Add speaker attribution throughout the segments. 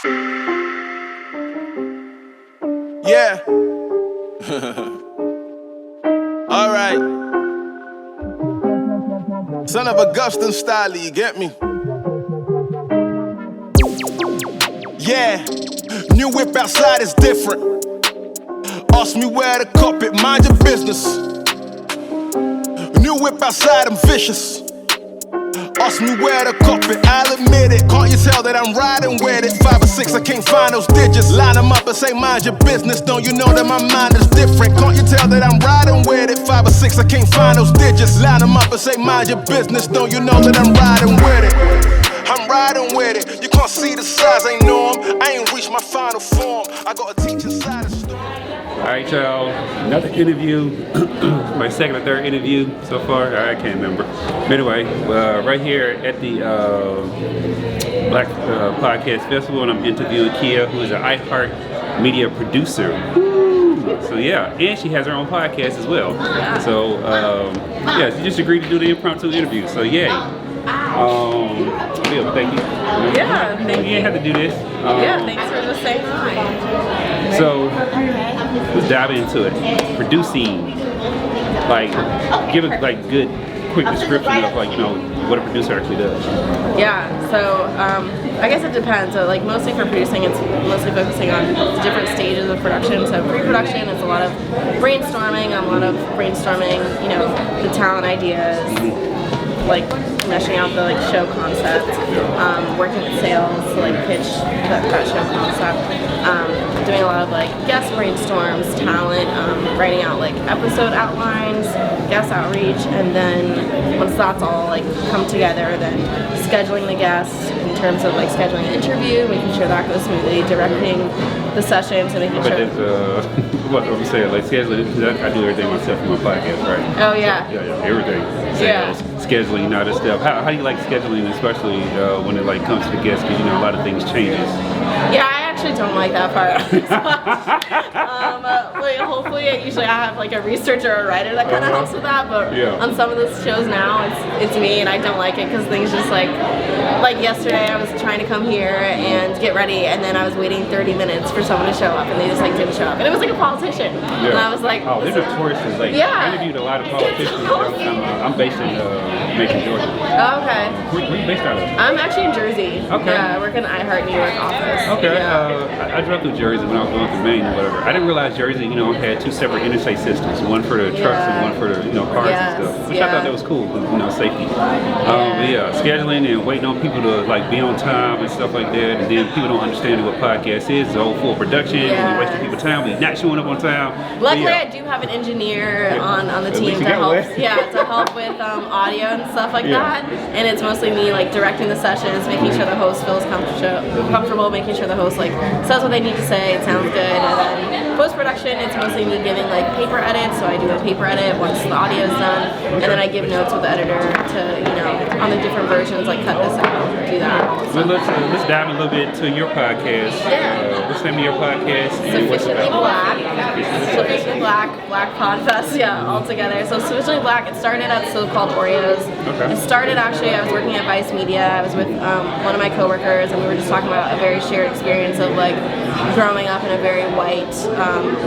Speaker 1: Yeah. All right. Son of Augustine style, you get me? Yeah. New whip outside is different. Ask me where the carpet, mind your business. New whip outside, I'm vicious. Ask me where the carpet, I'll admit it. Can't you tell that I'm riding with it? 5 or 6, I can't find those digits. Line them up and say mind your business. Don't you know that my mind is different? Can't you tell that I'm riding with it? 5 or 6, I can't find those digits. Line them up and say mind your business. Don't you know that I'm riding with it? I'm riding with it. You can't see the size, ain't know 'em. I ain't reached my final form. I got a teach inside the storm.
Speaker 2: Alright, y'all, another interview, my second or third interview so far, I can't remember. But anyway, right here at the Blk Podcast Festival, and I'm interviewing Nakia, who is an iHeart Media producer. So yeah, and she has her own podcast as well. So yeah, she just agreed to do the impromptu interview, so yay. Bill, thank you.
Speaker 3: Yeah, thank you.
Speaker 2: You didn't have to do this.
Speaker 3: Yeah, thanks for just saying hi.
Speaker 2: So, let's dive into it. Producing, like, give a good, quick description of, like, you know, what a producer actually does.
Speaker 3: Yeah, so I guess it depends. So, like, mostly for producing, it's mostly focusing on different stages of production. So pre-production is a lot of brainstorming, you know, the talent ideas, like meshing out the show concept, working with sales to pitch that show concept, doing a lot of guest brainstorms, talent, writing out episode outlines, guest outreach, and then once that's all come together, then scheduling the guests in terms of scheduling an interview, making sure that goes smoothly, directing the sessions, and making sure.
Speaker 2: What I'm saying, scheduling, I do everything myself for my podcast, right?
Speaker 3: Oh yeah.
Speaker 2: Yeah, everything. Sales, scheduling, all this stuff. How do you like scheduling, especially when it comes to the guests? Because a lot of things changes.
Speaker 3: Yeah, I actually don't like that part. Hopefully, usually I have a researcher or a writer that kind of helps with that. But on some of the shows now, it's me, and I don't like it because things just like yesterday, I was trying to come here and get ready, and then I was waiting 30 minutes for someone to show up, and they just didn't show up, and it was a politician, and I was like,
Speaker 2: oh, they're notorious. I interviewed a lot of politicians. I'm based in Macon, Georgia.
Speaker 3: Oh, okay.
Speaker 2: Where are you based out of?
Speaker 3: I'm actually in Jersey.
Speaker 2: Okay.
Speaker 3: Yeah, I work in the iHeart New York office.
Speaker 2: Okay.
Speaker 3: Yeah.
Speaker 2: I drove through Jersey when I was going through Maine or whatever. I didn't realize Jersey, had 2 separate interstate systems, one for the trucks and one for the cars and stuff. Which I thought that was cool, safety. But scheduling and waiting on people to be on time and stuff like that, and then people don't understand what podcast is. It's a whole full production. You're wasting people's time. We're not showing up on time.
Speaker 3: Luckily, I do have an engineer on the team to help. To help with audio and stuff like that. And it's mostly me directing the sessions, making sure the host feels comfortable, making sure the host says what they need to say. It sounds good. And then post production, it's mostly me giving paper edits. So I do a paper edit once the audio is done, and then I give notes with the editor to on the different versions, cut this out, do that.
Speaker 2: Well, let's dive a little bit to your podcast. What's the name of your podcast?
Speaker 3: Sufficiently Black. Sufficiently Black, Blk Pod Fest, all together. So Sufficiently Black, it started at So-Called Oreos.
Speaker 2: Okay.
Speaker 3: It started I was working at Vice Media. I was with one of my coworkers, and we were just talking about a very shared experience of growing up in a very white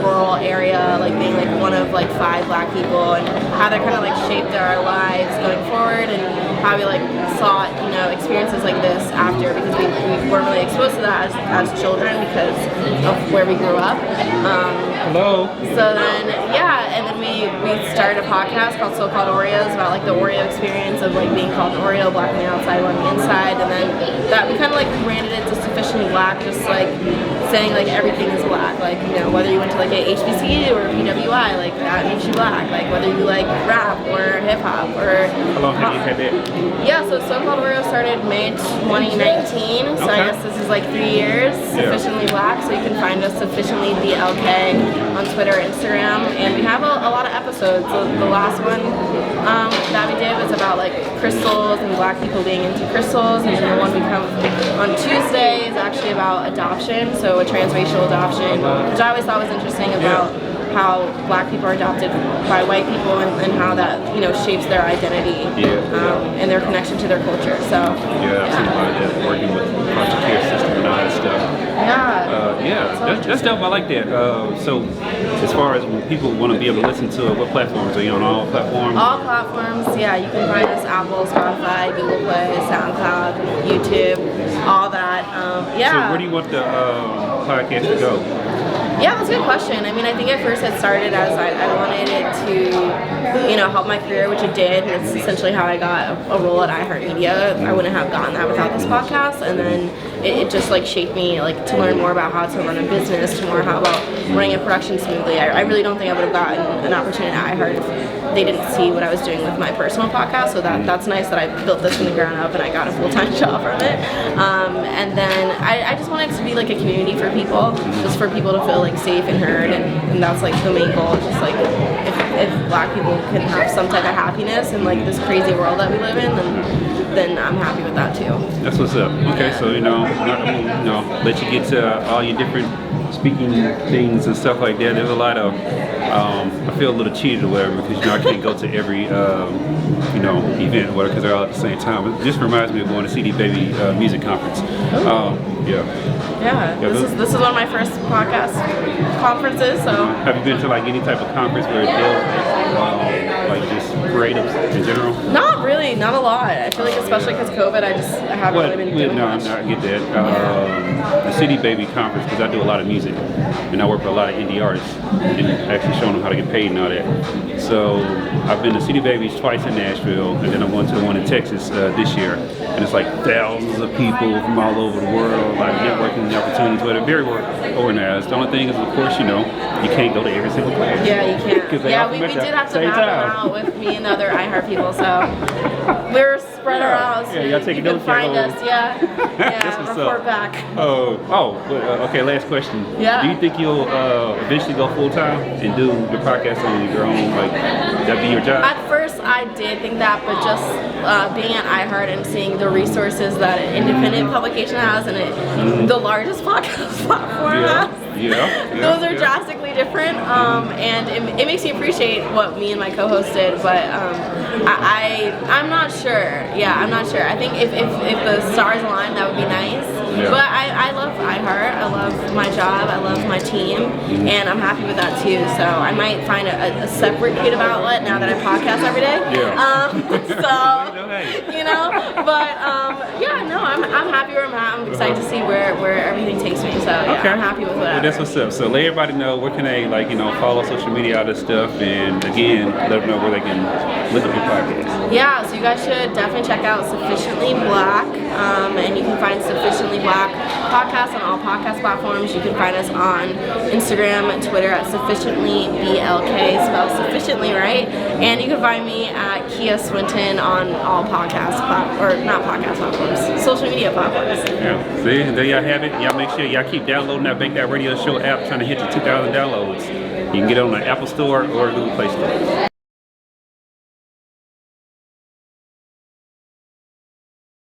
Speaker 3: rural area, being one of 5 Black people, and how that kind of shaped our lives going forward, and how we saw experiences like this after, because we weren't really exposed to that as children because of where we grew up.
Speaker 2: Hello.
Speaker 3: So then and then we started a podcast called So-Called Oreos about the Oreo experience of being called an Oreo, black on the outside, white on the inside, and then that we kind of branded it to Sufficiently Black, just saying everything is black, whether you went to a HBCU or PWI, that makes you black, whether you rap or hip hop or.
Speaker 2: How long have you had that?
Speaker 3: Yeah, so So-Called Oreo started May 2019, so I guess this is 3 years. Sufficiently Black, so you can find us Sufficiently BLK on Twitter, Instagram, and we have a lot of episodes. So the last one that we did was about crystals and Black people being into crystals, and then the one we come on Tuesday is actually about adoption, so a transracial adoption, which I always thought was interesting about how Black people are adopted by white people, and how that shapes their identity and their connection to their culture. So
Speaker 2: I've seen a lot of that working with the foster care system and all that stuff. that's dope. I like that. So, as far as when people want to be able to listen to it, what platforms are you on? All platforms?
Speaker 3: All platforms. Yeah, you can find us Apple, Spotify, Google Play, SoundCloud, YouTube, all that. Yeah.
Speaker 2: So, where do you want the podcast to go?
Speaker 3: Yeah, that's a good question. I mean, I think at first it started as I wanted it to, help my career, which it did. And it's essentially how I got a role at iHeartMedia. I wouldn't have gotten that without this podcast. And then it just like shaped me like to learn more about how to run a business, to more how about running a production smoothly. I really don't think I would have gotten an opportunity at iHeart if they didn't see what I was doing with my personal podcast. So that's nice that I built this from the ground up and I got a full-time job from it. And then I just wanted it to be like a community for people, just for people to feel like safe and heard, and that's like the main goal. Just like if Black people can have some type of happiness in like this crazy world that we live in, then I'm happy with that too.
Speaker 2: That's what's up. Okay, so let you get to all your different speaking things and stuff like that. There's a lot of I feel a little cheated or whatever because I can't go to every event or whatever because they're all at the same time. It just reminds me of going to CD Baby music conference.
Speaker 3: Yeah, this is one of my first podcast conferences. So
Speaker 2: have you been to like any type of conference where it deals like just creatives in general?
Speaker 3: Not really, not a lot. I feel like especially because COVID, I haven't really been doing much.
Speaker 2: No, I get that. The CD Baby conference, because I do a lot of music and I work with a lot of indie artists and actually showing them how to get paid and all that. So I've been to CD Babies twice in Nashville, and then I'm going to the one in Texas this year. And it's like thousands of people from all over the world, like networking opportunities, but they're very organized. The only thing is, of course, you can't go to every single place.
Speaker 3: Yeah, you can't. Yeah, we did have to map them out with me and other iHeart people, so we're spread around. So
Speaker 2: y'all take
Speaker 3: you can find us. Yeah, report back.
Speaker 2: Okay, last question.
Speaker 3: Yeah.
Speaker 2: Do you think you'll eventually go full-time and do the podcast on your own, like that be your job?
Speaker 3: At first, I did think that, but just being at iHeart and seeing the resources that an independent publication has and the largest podcast platform has, those are drastically different, and it makes me appreciate what me and my co-host did, but I'm not sure. Yeah, I'm not sure. I think if the stars align, that would be nice. Yeah. But I love iHeart. I love my job. I love my team, and I'm happy with that too. So I might find a separate creative outlet now that I podcast every day. I'm happy where I'm at. I'm excited to see where everything takes me. So I'm happy with whatever.
Speaker 2: Well, that's what's up. So let everybody know where can they follow social media, all this stuff, and again let them know where they can look up your podcast.
Speaker 3: Yeah, so you guys should definitely check out Sufficiently Black, and you can find Sufficiently Black podcast on all podcast platforms. You can find us on Instagram and Twitter at Sufficiently BLK, spelled sufficiently right, and you can find me at Nakia Swinton on all social media platforms.
Speaker 2: Yeah, see, there y'all have it. Y'all make sure y'all keep downloading that Make That Radio Show app, trying to hit the 2,000 downloads. You can get it on the Apple Store or Google Play Store.